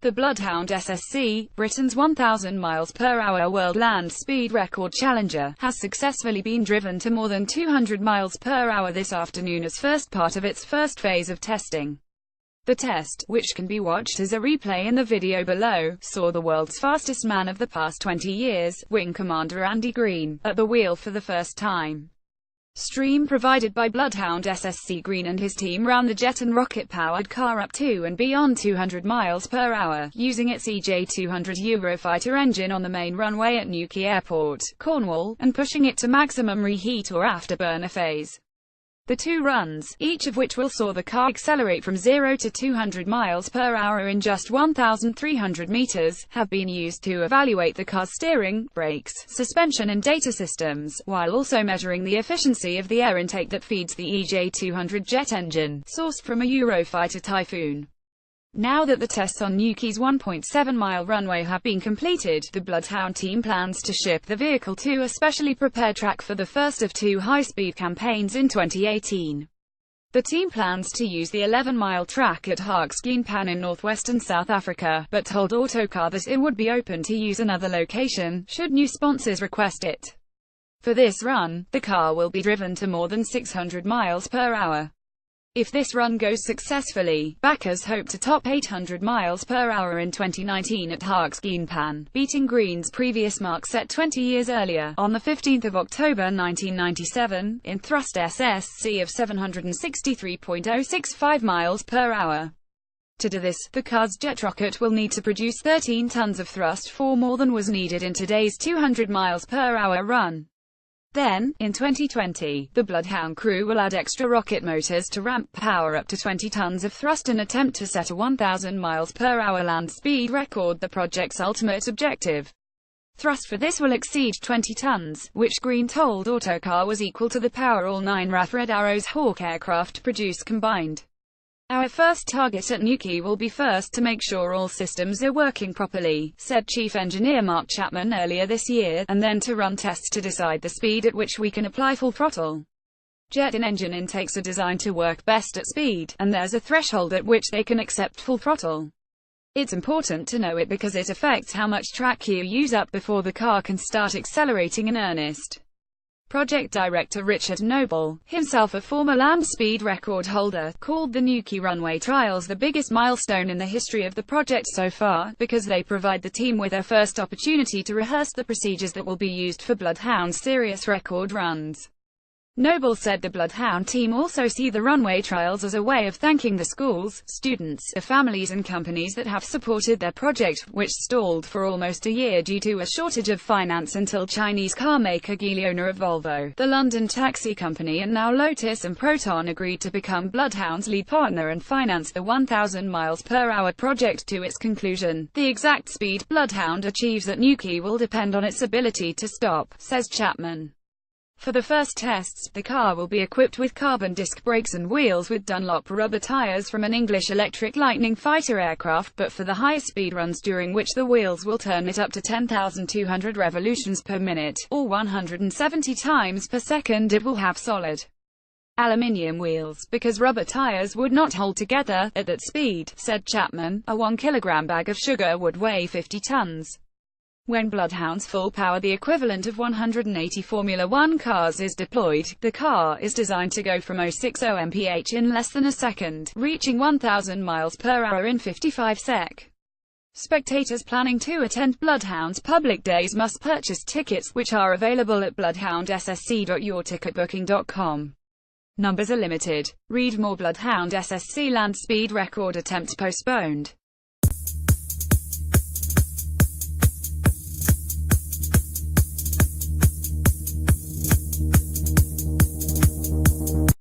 The Bloodhound SSC, Britain's 1,000 mph world land speed record challenger, has successfully been driven to more than 200 mph this afternoon as first part of its first phase of testing. The test, which can be watched as a replay in the video below, saw the world's fastest man of the past 20 years, Wing Commander Andy Green, at the wheel for the first time. Stream provided by Bloodhound SSC Green and his team ran the jet and rocket-powered car up to and beyond 200 mph, using its EJ200 Eurofighter engine on the main runway at Newquay Airport, Cornwall, and pushing it to maximum reheat or afterburner phase. The two runs, each of which will saw the car accelerate from 0 to 200 mph in just 1,300 meters, have been used to evaluate the car's steering, brakes, suspension and data systems, while also measuring the efficiency of the air intake that feeds the EJ200 jet engine, sourced from a Eurofighter Typhoon. Now that the tests on Newquay's 1.7-mile runway have been completed, the Bloodhound team plans to ship the vehicle to a specially prepared track for the first of two high-speed campaigns in 2018. The team plans to use the 11-mile track at Haaksgreenpan in northwestern South Africa, but told Autocar that it would be open to use another location, should new sponsors request it. For this run, the car will be driven to more than 600 mph. If this run goes successfully, backers hope to top 800 mph in 2019 at Haaksgreenpan, beating Green's previous mark set 20 years earlier, on 15 October 1997, in thrust SSC of 763.065 mph. To do this, the car's jet rocket will need to produce 13 tons of thrust, 4 more than was needed in today's 200 mph run. Then, in 2020, the Bloodhound crew will add extra rocket motors to ramp power up to 20 tons of thrust and attempt to set a 1,000 mph land speed record, the project's ultimate objective. Thrust for this will exceed 20 tons, which Green told Autocar was equal to the power all 9 RAF Red Arrows Hawk aircraft produce combined. Our first target at Newquay will be first to make sure all systems are working properly, said Chief Engineer Mark Chapman earlier this year, and then to run tests to decide the speed at which we can apply full throttle. Jet and engine intakes are designed to work best at speed, and there's a threshold at which they can accept full throttle. It's important to know it because it affects how much track you use up before the car can start accelerating in earnest. Project Director Richard Noble, himself a former land speed record holder, called the Newquay runway trials the biggest milestone in the history of the project so far, because they provide the team with their first opportunity to rehearse the procedures that will be used for Bloodhound's serious record runs. Noble said the Bloodhound team also see the runway trials as a way of thanking the schools, students, families and companies that have supported their project, which stalled for almost a year due to a shortage of finance until Chinese car maker Geely, owner of Volvo, the London taxi company and now Lotus and Proton, agreed to become Bloodhound's lead partner and finance the 1,000 mph project to its conclusion. The exact speed Bloodhound achieves at Newquay will depend on its ability to stop, says Chapman. For the first tests, the car will be equipped with carbon disc brakes and wheels with Dunlop rubber tires from an English Electric Lightning fighter aircraft, but for the higher speed runs during which the wheels will turn it up to 10,200 revolutions per minute, or 170 times per second, it will have solid aluminium wheels, because rubber tires would not hold together at that speed, said Chapman. A 1 kilogram bag of sugar would weigh 50 tons. When Bloodhound's full power, the equivalent of 180 Formula One cars, is deployed, the car is designed to go from 060 mph in less than a second, reaching 1,000 mph in 55 sec. Spectators planning to attend Bloodhound's public days must purchase tickets, which are available at bloodhoundssc.yourticketbooking.com. Numbers are limited. Read more. Bloodhound SSC land speed record attempt postponed.